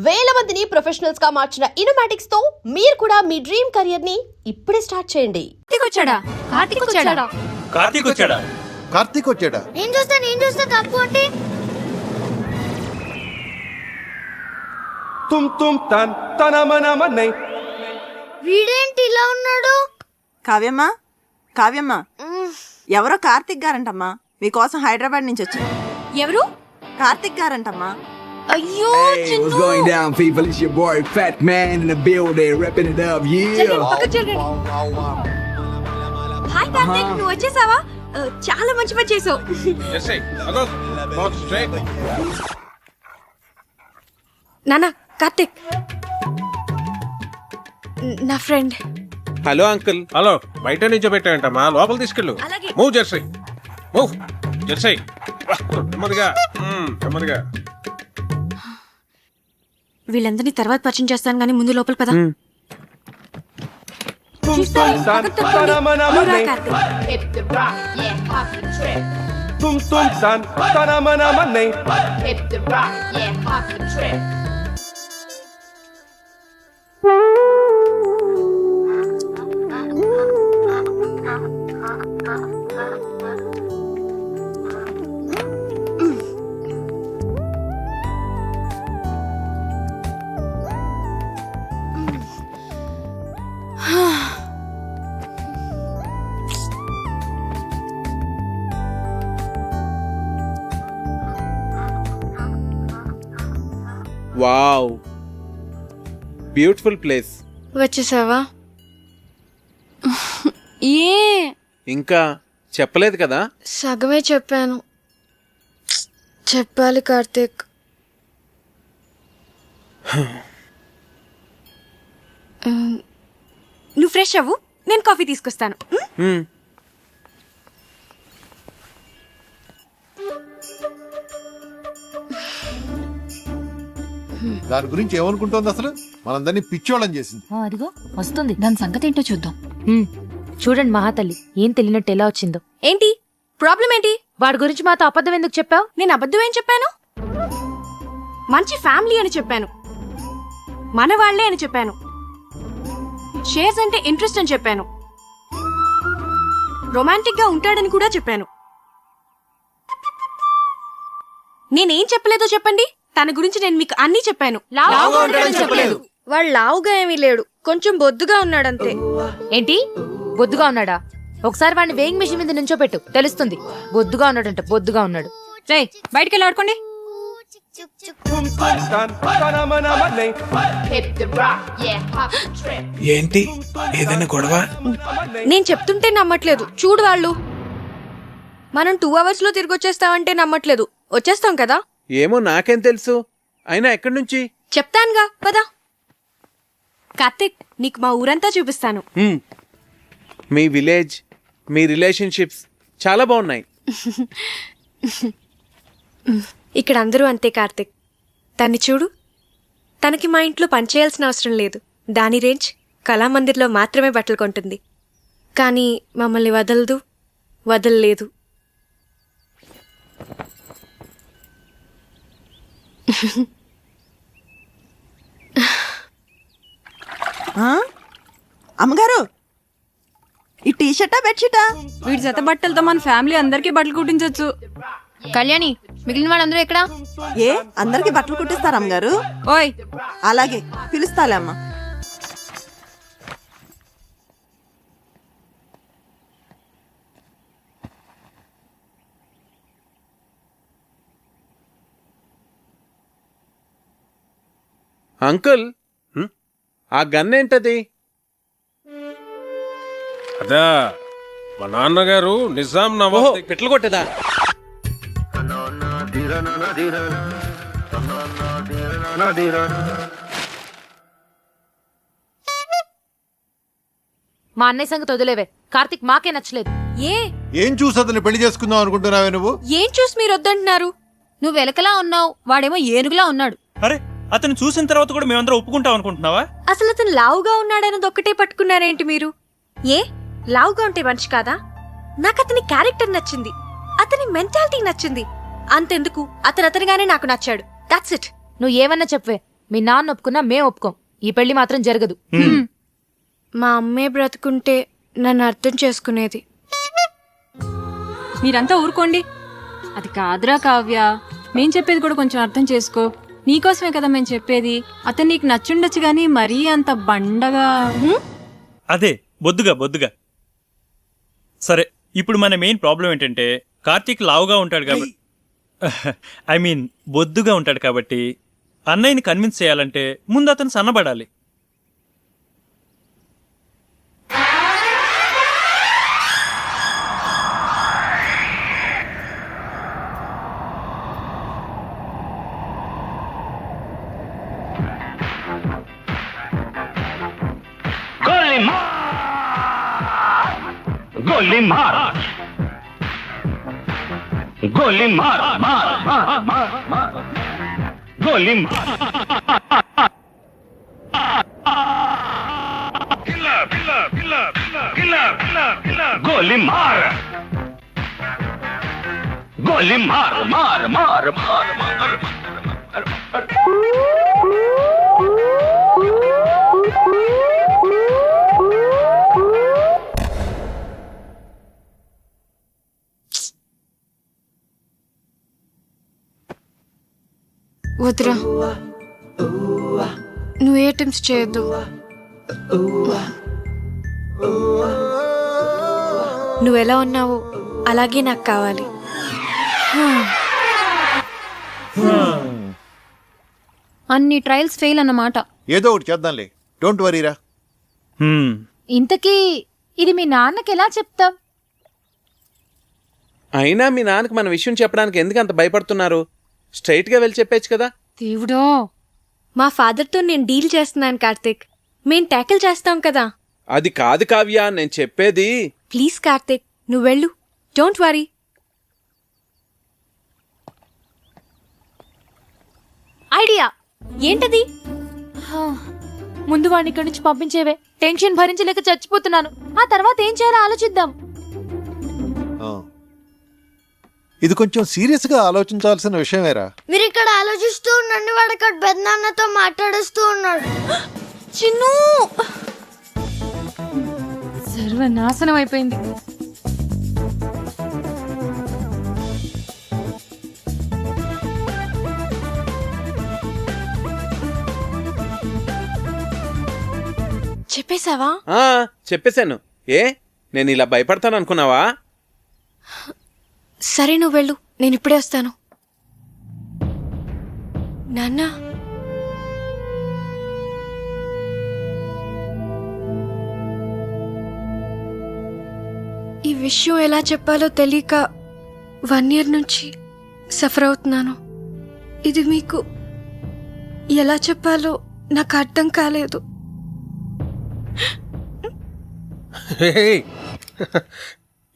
వేల మందిని ప్రొఫెషనల్స్ గా మార్చిన ఇనోమాటిక్స్ తో మీరు కూడా మీ డ్రీమ్ కెరియర్ ని ఇప్పుడే స్టార్ట్ చేయండి. కార్తీక్ వచ్చాడా? నేను చూస్తా తప్పు అంటే తుమ్ తన్ తన మన మన్నై. వీడేంటి ఇలా ఉన్నాడు? కావ్యమ్మ ఎవరో కార్తిక్ గారంటమ్మా, మీకోసం హైదరాబాద్ నుంచి వచ్చారు. ఎవరు? కార్తిక్ గారంటమ్మా. అయ్యో Hey, what's going down, people? It's your boy Fat Man in the building, repping it up, yeah. Hi Karthik, నువ్వు వచ్చేసావా? చాలా మంచి పని చేసావు. నానా, కార్తిక్ నా ఫ్రెండ్. Hello uncle. హలో, బయట నుంచో పెట్టాయంటమ్మా, లోపల తీసుకెళ్ళు. అలాగే. Move Jersey, move Jersey. నెమ్మదిగా నెమ్మదిగా. వీళ్ళందరినీ తర్వాత పరిచయం చేస్తాను కానీ ముందు లోపల పద. తుమ్ తన్ తన మన మన్నై. Wow, beautiful place. వచ్చేసావా? ఏ ఇంకా చెప్పలేదు కదా? సగమే చెప్పాను. చెప్పాలి కార్తిక్. నువ్వు ఫ్రెష్ అవ్వు, నేను కాఫీ తీసుకొస్తాను. దాని గురించి ఏమనుకుంటోంది అసలు? మనందరినీ పిచ్చోళ్ళని చేసింది. అదిగో వస్తుంది, దాని సంగతి ఏంటో చూద్దాం. చూడండి మహాతల్లి, ఏం తెలియనట్టు ఎలా వచ్చిందో. ఏంటి ప్రాబ్లం? ఏంటి? వాడి గురించి మాతో అబద్ధం ఎందుకు చెప్పావు? నేను అబద్ధం ఏం చెప్పాను? మంచి ఫ్యామిలీ అని చెప్పాను, మన వాళ్లే అని చెప్పాను, షేర్స్ అంటే ఇంట్రెస్ట్ అని చెప్పాను, రొమాంటిక్ గా ఉంటాడని కూడా చెప్పాను. నేనేం చెప్పలేదో చెప్పండి. తన గురించి నేను మీకు అన్నీ చెప్పాను. వాడు లావుగా ఏమీ లేడు, కొంచెం బొద్దుగా ఉన్నాడంతే. ఏంటి బొద్దుగా ఉన్నాడా? ఒకసారి వాడిని వేయింగ్ మిషన్ మీద నుంచో పెట్టు, తెలుస్తుంది. బొద్దుగా ఉన్నాడంట, బొద్దుగా ఉన్నాడు. బయటికి వెళ్ళి ఆడుకోండి. ఏంటి ఏదైనా గొడవ? నేను చెప్తుంటే నమ్మట్లేదు, చూడు వాళ్ళు. మనం 2 hours లో తిరిగి వచ్చేస్తామంటే నమ్మట్లేదు. వచ్చేస్తాం కదా? ఏమో నాకేం తెలుసు. అయినా ఎక్కడి నుంచి చెప్తానుగా, పద. కార్తిక్, నీకు మా ఊరంతా చూపిస్తాను. మీ విలేజ్, మీ రిలేషన్షిప్స్ చాలా బాగున్నాయి. ఇక్కడ అందరూ అంతే కార్తిక్. తన్ని చూడు, తనకి మా ఇంట్లో పనిచేయాల్సిన అవసరం లేదు. దాని రేంజ్ కళామందిర్లో మాత్రమే బట్టలు కొంటుంది, కానీ మమ్మల్ని వదలలేదు. అమ్మగారు, ఈ టీషర్టా బెడ్షీటా? వీడి జత బట్టలతో మన ఫ్యామిలీ అందరికీ బట్టలు కుట్టించవచ్చు. కళ్యాణి, మిగిలిన వాళ్ళందరూ ఎక్కడా? ఏ అందరికి బట్టలు కుట్టిస్తారా అమ్మగారు? ఓయ్, అలాగే పిలుస్తాలే అమ్మా. అంకుల్, ఆ గన్ ఏంటది? అదా మా నాన్నగారు నిజాం నవాబ్ పెట్లు కొట్టేదా? మా అన్నయ్య సంగతి వదిలేవే. కార్తిక్ మాకే నచ్చలేదు. ఏం చూసి అతన్ని పెళ్లి చేసుకుందాం అనుకుంటున్నావే నువ్వు? ఏం చూసి మీరు వద్దంటున్నారు? నువ్వు ఎలకలా ఉన్నావు, వాడేమో ఏనుగులా ఉన్నాడు. అరే, అతను చూసిన తర్వాత కూడా మేమందరం ఒప్పుకుంటాం అనుకుంటున్నావా? అసలు అతను లావుగా ఉన్నాడన్నది ఒక్కటే పట్టుకున్నారేంటి మీరు? లావుగా ఉంటే మనిషి కాదా? నాకు అతని క్యారెక్టర్ నచ్చింది, అతని మెంటాలిటీ నచ్చింది. అంతెందుకు, అతనిగానే నాకు నచ్చాడు. That's it. నువ్వు ఏమన్నా చెప్పవే, మీ నాన్న ఒప్పుకున్నా మేం ఒప్పుకోం. ఈ పెళ్లి మాత్రం జరగదు. మా అమ్మే బ్రతుకుంటే నన్ను అర్థం చేసుకునేది. మీరంతా ఊరుకోండి. అది కాదురా కావ్య, మేం చెప్పేది కూడా కొంచెం అర్థం చేసుకో. నీకోసమే కదా మేము చెప్పేది. అతను నీకు నచ్చుండొచ్చు గానీ మరీ అంత బండగా. అదే బొద్దుగా. సరే, ఇప్పుడు మన మెయిన్ ప్రాబ్లం ఏంటంటే కార్తీక్ లావుగా ఉంటాడు కాబట్టి ఐ మీన్ బొద్దుగా ఉంటాడు కాబట్టి అన్నయ్యని కన్విన్స్ చేయాలంటే ముందు అతను సన్నబడాలి. गोली मार गोली मार मार मार मार मार गोली मार killer killer killer killer killer killer गोली मार गोली मार मार मार मार मार వద్దురా, నువ్వు ఏ అటెంప్ట్స్ చేయొద్దు. నువ్వు ఎలా ఉన్నావో అలాగే నాకు కావాలి. అన్ని ట్రయల్స్ ఫెయిల్ అన్నమాట. ఏదో ఒకటి చేద్దాంలే, డోంట్ వరీరా. ఇంతకీ ఇది మీ నాన్నకి ఎలా చెప్తాం? అయినా మీ నాన్నకి మన విషయం చెప్పడానికి ఎందుకు అంత భయపడుతున్నారు? స్ట్రైట్ గా వెళ్ళి చెప్పేచ్చు కదా. దేవుడో, మా ఫాదర్తో నేను డీల్ చేస్తున్నాను కార్తిక్. మేం ట్యాకిల్ చేస్తాం కదా. అది కాదు కావ్య, నేను చెప్పేది. ప్లీజ్ కార్తిక్, నువ్వు వెళ్ళు. Don't worry. ఐడియా ఏంటది? ముందు వాడిని ఇక్కడి నుంచి పంపించేవే. టెన్షన్ భరించలేక చచ్చిపోతున్నాను. ఆ తర్వాత ఏం చేయాలో ఆలోచిద్దాం. ఇది కొంచెం సీరియస్ గా ఆలోచించాల్సిన విషయమేరా. మీరు ఇక్కడ ఆలోచిస్తూ ఉండండి, వాడు అక్కడ పెద్దనాన్నతో మాట్లాడుస్తూ ఉన్నాడు. చిన్ను, సర్వనాశనం అయిపోయింది. చెప్పేశావా? చెప్పేశాను. ఏ, నేను ఇలా భయపడతాను అనుకున్నావా? సరే, నువ్వు వెళ్ళు, నేను ఇప్పుడే వస్తాను. నాన్న, ఈ విషయం ఎలా చెప్పాలో తెలియక 1 year నుంచి సఫర్ అవుతున్నాను. ఇది మీకు ఎలా చెప్పాలో నాకు అర్థం కాలేదు.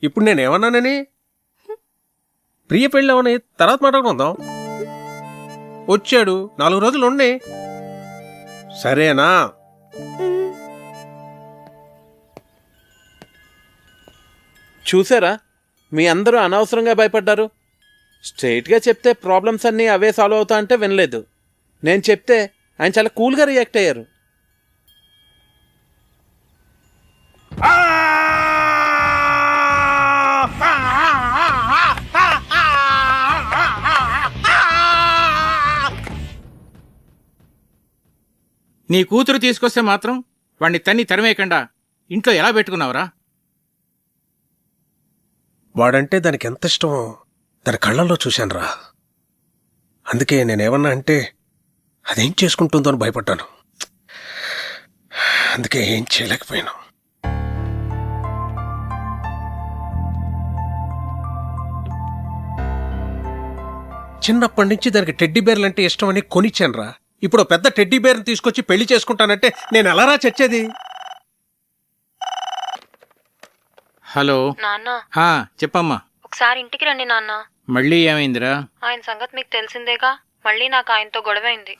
ఇప్పుడు నేనేమన్నానని? ప్రియ పెళ్ళి అవని తర్వాత మాట్లాడుకుందాం. వచ్చాడు, 4 రోజులు ఉండి, సరేనా? చూసారా, మీ అందరూ అనవసరంగా భయపడ్డారు. స్ట్రైట్గా చెప్తే ప్రాబ్లమ్స్ అన్నీ అవే సాల్వ్ అవుతా అంటే వినలేదు. నేను చెప్తే ఆయన చాలా కూల్గా రియాక్ట్ అయ్యారు. నీ కూతురు తీసుకొస్తే మాత్రం వాణ్ణి తరిమేయకుండా ఇంట్లో ఎలా పెట్టుకున్నావురా? వాడంటే దానికి ఎంత ఇష్టమో దాని కళ్ళల్లో చూశానురా. అందుకే నేనేమన్నా అంటే అదేం చేసుకుంటుందో అని భయపడ్డాను. అందుకే ఏం చేయలేకపోయాను. చిన్నప్పటి నుంచి దానికి టెడ్డీ బేర్లు అంటే ఇష్టమని కొనిచ్చానురా. ఇప్పుడు పెద్ద టెడ్డీ బేర్ని తీసుకొచ్చి పెళ్లి చేసుకుంటానంటే నేను ఎలారా చచ్చేది? హలో నాన్న, చెప్పమ్మా. ఒకసారి ఇంటికి రండి నాన్న. మళ్ళీ ఏమైందిరా? ఆయన సంగతి మీకు తెలిసిందేగా. మళ్ళీ నాకు ఆయనతో గొడవైంది.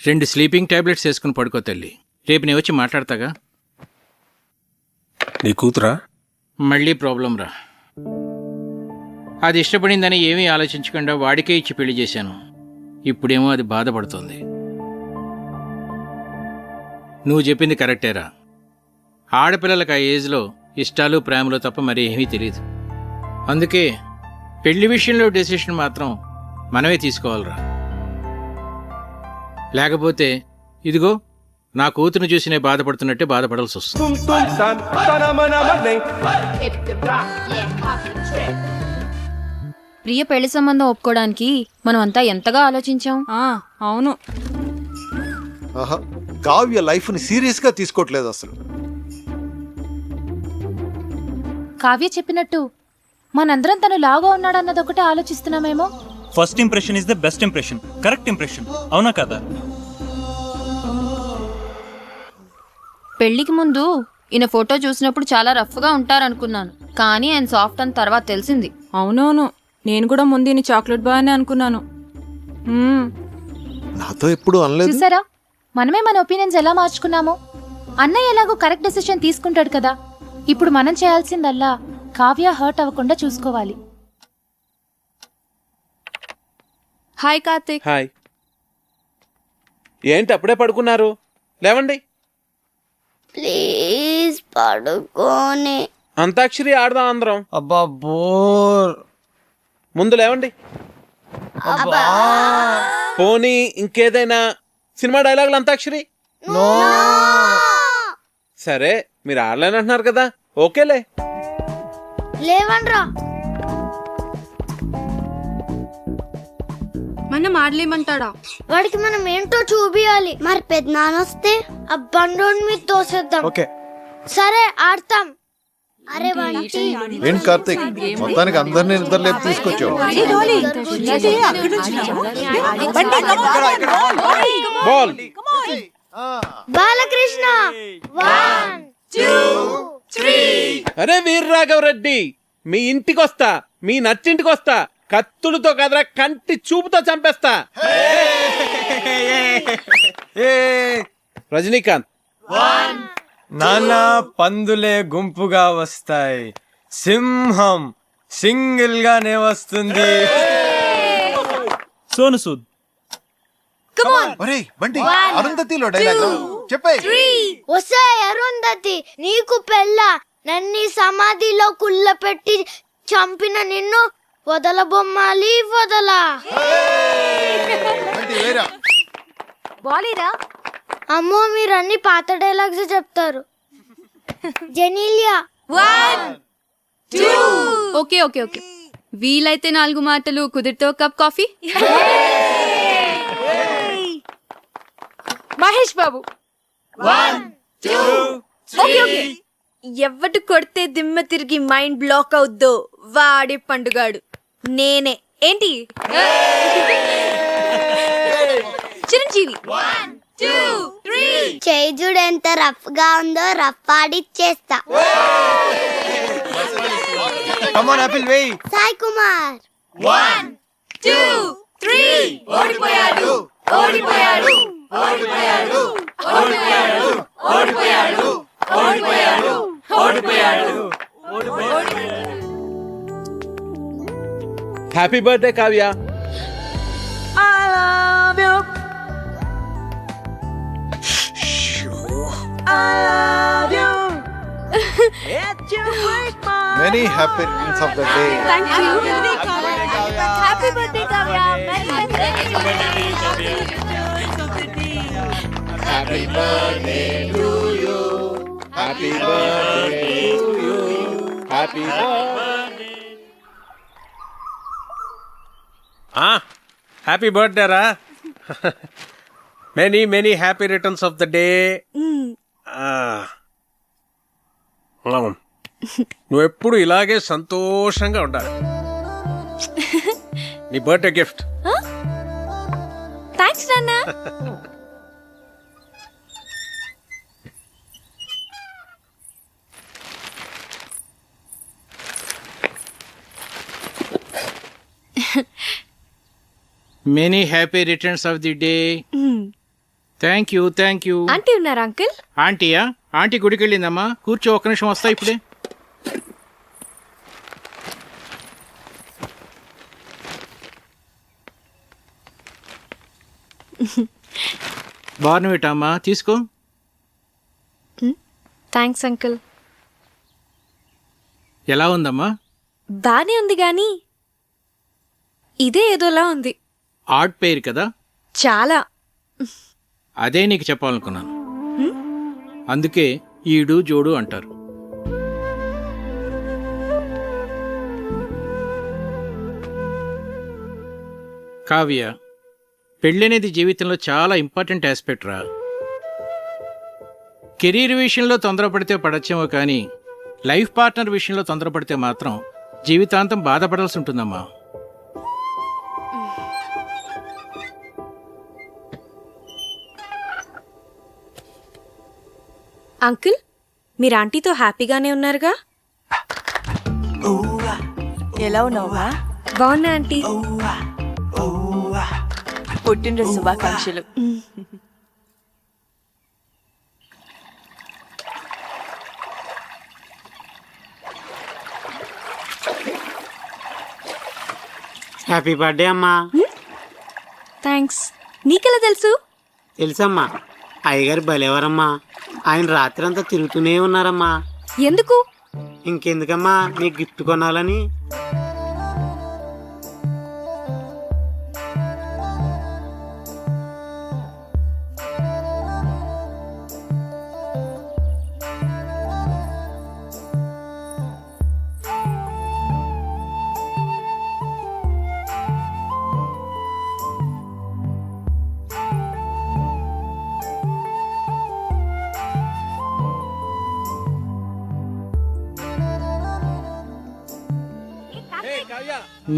2 స్లీపింగ్ టాబ్లెట్స్ వేసుకుని పడుకో తల్లి. రేపు నేను వచ్చి మాట్లాడతాగా. నీ కూతురా? మళ్ళీ ప్రాబ్లం రా. అది ఇష్టపడిందని ఏమీ ఆలోచించకుండా వాడికే ఇచ్చి పెళ్లి చేశాను. ఇప్పుడేమో అది బాధపడుతోంది. నువ్వు చెప్పింది కరెక్టేరా. ఆడపిల్లలకు ఆ ఏజ్లో ఇష్టాలు ప్రేమలు తప్ప మరి ఏమీ తెలియదు. అందుకే పెళ్లి విషయంలో డెసిషన్ మాత్రం మనమే తీసుకోవాలిరా. లేకపోతే ఇదిగో నా కూతురుని చూసి నేను బాధపడుతున్నట్టే బాధపడాల్సి వస్తుంది. ప్రియ పెళ్లి సంబంధం ఒప్పుకోవడానికి మనం అంతా ఎంతగా ఆలోచించాం. అవును. ఆహా, కావ్య లైఫ్ ని సీరియస్ గా తీసుకోవట్లేదు అసలు. కావ్య చెప్పినట్టు మనందరం తను లాగా ఉన్నాడన్నదొకటే ఆలోచిస్తున్నామేమో. First impression is the best impression. Correct impression. అవునా కదా? పెళ్లికి ముందు ఈయన ఫోటో చూసినప్పుడు చాలా రఫ్గా ఉంటారనుకున్నాను, కానీ ఆయన సాఫ్ట్ అని తర్వాత తెలిసింది. అవునవును, నేను కూడా ముందు ఈయన చాక్లెట్ బాయ్ అని అనుకున్నాను. నాతో ఎప్పుడు అనలేదు. చూసారా, మనమే మన ఒపీనియన్స్ ఎలా మార్చుకున్నామో. అన్నయ్య ఎలాగో కరెక్ట్ డెసిషన్ తీసుకుంటాడు కదా. ఇప్పుడు మనం చేయాల్సిందల్లా కావ్య హర్ట్ అవ్వకుండా చూసుకోవాలి. హాయ్ కార్తిక్. హాయ్. ఏంటి అప్పుడే పడుకున్నారు? లేవండి. ప్లీజ్ పడుకోని. అంతాక్షరి ఆడదాం అందరం. అబ్బా బోర్. ముందు లేవండి. పోనీ ఇంకేదైనా సినిమా డైలాగులు అంతాక్షరి? సరే, మీరు ఆడలేనంటున్నారు కదా, ఓకేలే. లేవన్రా. మనం ఆడలేమంటాడా? వాడికి మనం ఏంటో చూపియాలి. మరి పెద్దనాన్నొస్తే ఆ బండోని మీద తోసేద్దాం. ఓకే సరే ఆడతాం. అరే వాడికి ఏంటి కార్తీక్, మొత్తానికి అందరినీ నిద్ర లేపు తీసుకొచ్చావు. బాల్. బాలకృష్ణ 1 2 3. అరే వీర్రాఘవ రెడ్డి, మీ ఇంటికొస్తా, మీ నచ్చింటికొస్తా, కత్తులతో కదరా కంటి చూపుతో చంపేస్తా. రజనీకాంత్. నానా పందులే గుంపుగా వస్తాయి, సింహం సింగిల్ గానే వస్తుంది. సోను సూద్. ఒరేయ్ బండి, అరుంధతిలో డైలాగ్ చెప్పే. వసే అరుంధతి, నీకు పెళ్ళ నన్ని సమాధిలో కుళ్ళ పెట్టి చంపిన నిన్ను వదల బొమ్మాలి వదలా. బాలీరా. అమ్మో, మీరు అన్ని పాత డైలాగ్స్ చెప్తారు. జెనీలియా 1 2. ఓకే ఓకే ఓకే, వీలైతే 4 మాటలు, కుదిరితే cup coffee. Mahesh Babu 1 2 okay okay. ఎవడు కొడితే దిమ్మ తిరిగి మైండ్ బ్లాక్ అవుద్దో వాడే పండుగాడు. నేనే. ఏంటి? చిరంజీవి 1 2 3. చేజుడు ఎంత రఫ్ గా ఉందో రఫ్ ఆడిచ్చేస్తా. కమ్ ఆన్ యాపిల్ వెయ్. సాయి కుమార్ 1 2 3. ఓడిపోయాడు ఓడిపోయాడు ఓడిపోయాడు ఓడిపోయాడు ఓడిపోయాడు ఓడిపోయాడు ఓడిపోయాడు. Happy birthday Kavya. Many happy returns of the day. Thank you. Happy birthday Kavya. Happy birthday to you. Happy birthday to you. Happy birthday. Happy birthday రా. Many many happy returns of the day. నువ్వెప్పుడు ఇలాగే సంతోషంగా ఉండాలి. నీ birthday gift. Thanks నాన్న. Many happy returns of the day. Thank you thank you. Aunty ఉన్నారా uncle? ఆంటీయా? Aunty గుడికి వెళ్ళిందమ్మా. కూర్చో, ఒక్క నిమిషం వస్తా ఇప్పుడే. బార్నవిటా అమ్మా, తీసుకో. Thanks uncle. ఎలా ఉందమ్మా? బానే ఉంది కానీ ఇదే ఏదోలా ఉంది. ఆడ్ పేరు కదా, చాలా. అదే నీకు చెప్పాలనుకున్నాను. అందుకే ఈడు జోడు అంటారు. కావ్య, పెళ్ళనేది జీవితంలో చాలా ఇంపార్టెంట్ ఆస్పెక్ట్ రా. కెరీర్ విషయంలో తొందరపడితే పడచ్చేమో కానీ లైఫ్ పార్ట్నర్ విషయంలో తొందరపడితే మాత్రం జీవితాంతం బాధపడాల్సి ఉంటుందమ్మా. అంకుల్, మీరు ఆంటీతో హ్యాపీగానే ఉన్నారుగా? ఎలా ఉన్నావా? బాగున్నా ఆంటీ. పుట్టినరోజు శుభాకాంక్షలు. హ్యాపీ బర్త్డే అమ్మా. థ్యాంక్స్. నీకెలా తెలుసు? తెలుసమ్మా, అయ్యగారు భలేవారమ్మా. ఆయన రాత్రి అంతా తిరుగుతూనే ఉన్నారమ్మా. ఎందుకు? ఇంకెందుకమ్మా, నీకు గిఫ్ట్ కొనాలని.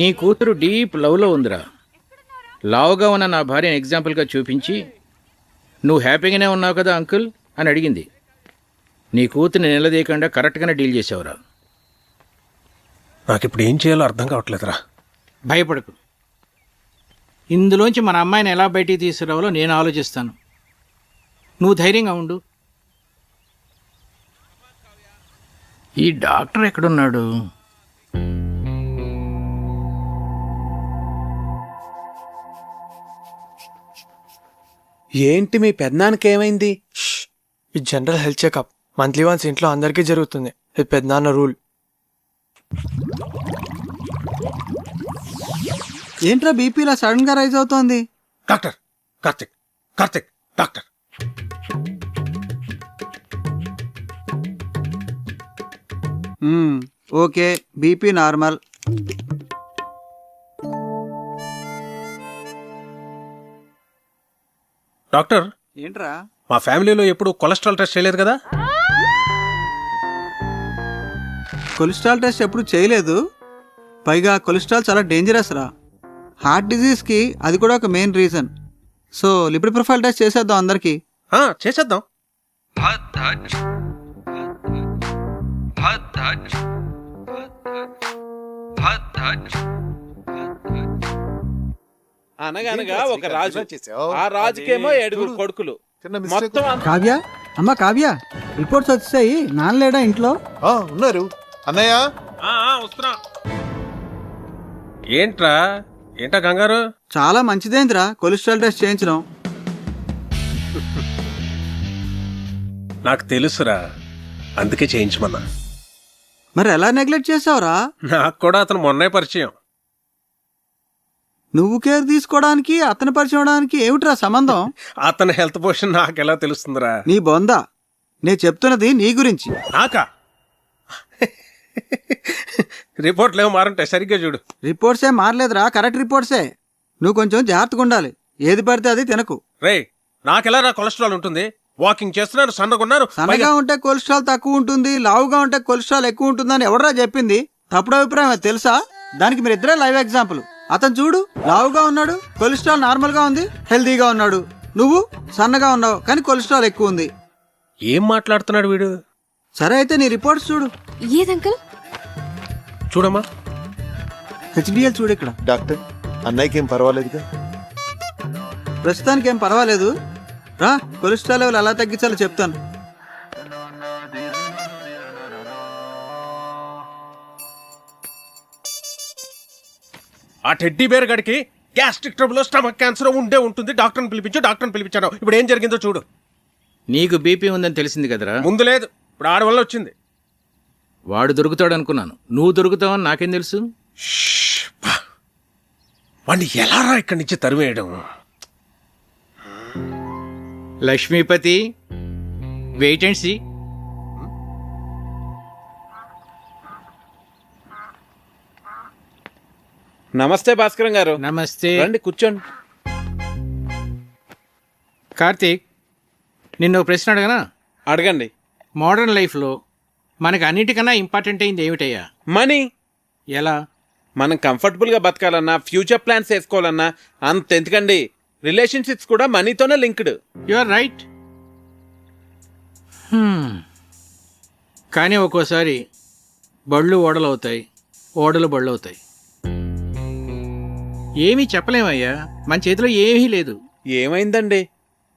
నీ కూతురు డీప్ లవ్లో ఉందిరా. లావుగా ఉన్న నా భార్యను ఎగ్జాంపుల్గా చూపించి నువ్వు హ్యాపీగానే ఉన్నావు కదా అంకుల్ అని అడిగింది. నీ కూతుర్ని నిలదీయకుండా కరెక్ట్గానే డీల్ చేసావురా. నాకు ఇప్పుడు ఏం చేయాలో అర్థం కావట్లేదురా. భయపడకు, ఇందులోంచి మన అమ్మాయిని ఎలా బయటికి తీసుకురావాలో నేను ఆలోచిస్తాను. నువ్వు ధైర్యంగా ఉండు. ఈ డాక్టర్ ఎక్కడున్నాడు? ఏంటి మీ పెద్దనాన్నకి ఏమైంది? ఇది general health checkup. Monthly once ఇంట్లో అందరికీ జరుగుతుంది. ఇది పెద్దనాన్న రూల్. ఏంట్రా బీపీ ఇలా సడన్ గా రైజ్ అవుతోంది? Doctor Karthik, Karthik doctor. Okay, BP normal. Doctor, ఏంట్రా? మా ఫ్యామిలీలో ఎప్పుడు కొలెస్ట్రాల్ టెస్ట్ చేయలేదు కదా? కొలెస్ట్రాల్ టెస్ట్ ఎప్పుడు చేయలేదు. పైగా కొలెస్ట్రాల్ చాలా డేంజరస్ రా. హార్ట్ డిజీజ్కి అది కూడా ఒక main reason. So lipid profile test చేసేద్దాం అందరికి. చేసేద్దాం. అనగనగా ఒక రాజు, ఆ రాజుకేమో 7 కొడుకులు. మొత్తం కావ్య, అమ్మ కావ్య, రిపోర్ట్స్ వచ్చాయి. నాన్నలేడా ఇంట్లో? ఉన్నారు అన్నయ్య. వస్తున్నా. ఏంటా కంగారు? చాలా మంచిదేంద్రా కొలెస్ట్రాల్ టెస్ట్ చేయించడం. నాకు తెలుసురా, అందుకే చేయించమన్నా. మరి ఎలా నెగ్లెక్ట్ చేసావురా? నాకు కూడా అతను మొన్నే పరిచయం. నువ్వు కేర్ తీసుకోవడానికి అతను పరిచయం అవడానికి ఏమిట్రా సంబంధం? అతని హెల్త్ పొజిషన్ నాకెలా తెలుస్తుందిరా? నీ బొందా, నేను చెప్తున్నది నీ గురించి. నాకా? రిపోర్ట్లు ఏమో మారంటే సరిగ్గా చూడు. రిపోర్ట్సే మారలేదురా, కరెక్ట్ రిపోర్ట్సే. నువ్వు కొంచెం జాగ్రత్తగా ఉండాలి. ఏది పడితే అది తినకు. రే, నాకెలా రా కొలెస్ట్రాల్ ఉంటుంది? వాకింగ్ చేస్తున్నారు, సన్నగున్నారు. సన్నగా ఉంటే కొలెస్ట్రాల్ తక్కువ ఉంటుంది, లావుగా ఉంటే కొలెస్ట్రాల్ ఎక్కువ ఉంటుందని ఎవడరా చెప్పింది? తప్పుడు అభిప్రాయం అది తెలుసా? దానికి మీరిద్దరే లైవ్ ఎగ్జాంపుల్. అతను చూడు, లావుగా ఉన్నాడు, కొలెస్ట్రాల్ నార్మల్ గా ఉంది, హెల్దీగా ఉన్నాడు. నువ్వు సన్నగా ఉన్నావు కానీ కొలెస్ట్రాల్ ఎక్కువ ఉంది. ఏం మాట్లాడుతున్నాడు వీడు? సరే అయితే నీ రిపోర్ట్స్ చూడు. ఏదంకల్? చూడమ్మా. హెచ్డిఎల్ చూడు ఇక్కడ. డాక్టర్, అన్నయ్యకి ఏం పర్వాలేదుగా? ప్రస్తుతానికి ఏం పర్వాలేదు. రా, కొలెస్ట్రాల్ లెవెల్ ఎలా తగ్గించాలో చెప్తాను. ఆ టెడ్డీ బేర్ గడికి గ్యాస్ట్రిక్ ట్రబుల్, స్టమక్ క్యాన్సర్ ఉండే ఉంటుంది. డాక్టర్ని పిలిపించాను. ఇప్పుడు ఏం జరిగిందో చూడు. నీకు బీపీ ఉందని తెలిసింది కదరా. ముందు లేదు, ఇప్పుడు ఆడ వల్ల వచ్చింది. వాడు దొరుకుతాడు అనుకున్నాను, నువ్వు దొరుకుతావని నాకేం తెలుసు? వాడిని ఎలారా ఇక్కడి నుంచి తరివేయడం? Lakshmipati, wait and see. నమస్తే భాస్కరం గారు. నమస్తే. రండి కూర్చోండి. కార్తీక్, నిన్న ఒక ప్రశ్న అడగనా? అడగండి. మోడర్న్ లైఫ్లో మనకు అన్నిటికన్నా ఇంపార్టెంట్ అయింది ఏమిటయ్యా? మనీ. ఎలా? మనం కంఫర్టబుల్గా బతకాలన్నా, ఫ్యూచర్ ప్లాన్స్ వేసుకోవాలన్నా అంత ఎందుకండి, రిలేషన్షిప్స్ కూడా మనీతోనే లింక్డ్. You are right. కానీ ఒక్కోసారి బళ్ళు ఓడలు అవుతాయి, ఓడలు బళ్ళు అవుతాయి. ఏమీ చెప్పలేమయ్యా, మన చేతిలో ఏమీ లేదు. ఏమైందండి?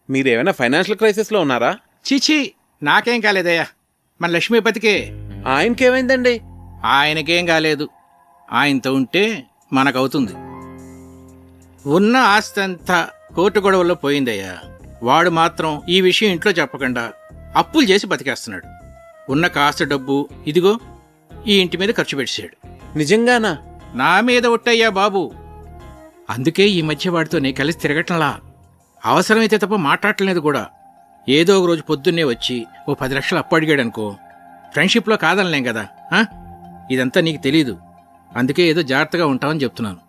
మీరేమైనా ఫైనాన్షియల్ క్రైసిస్లో ఉన్నారా? చీచీ, నాకేం కాలేదయ్యా, మన లక్ష్మీపతికే. ఆయనకేమైందండి? ఆయనకేం కాలేదు. ఆయనతో ఉంటే మనకవుతుంది. ఉన్న ఆస్తి అంతా కోర్టు గొడవల్లో పోయిందయ్యా. వాడు మాత్రం ఈ విషయం ఇంట్లో చెప్పకుండా అప్పులు చేసి బతికేస్తున్నాడు. ఉన్న కాస్త డబ్బు ఇదిగో ఈ ఇంటి మీద ఖర్చు పెట్టాడు. నిజంగానా? నా మీద ఒట్టయ్యా బాబు. అందుకే ఈ మధ్య వాడితో నేను కలిసి తిరగటంలా. అవసరమైతే తప్ప మాట్లాడలేదు కూడా. ఏదో ఒక రోజు పొద్దున్నే వచ్చి ఓ 10 లక్షలు అప్పు అడిగాడనుకో, ఫ్రెండ్షిప్లో కాదనలేం కదా. ఇదంతా నీకు తెలీదు, అందుకే ఏదో జాగ్రత్తగా ఉంటామని చెప్తున్నాను.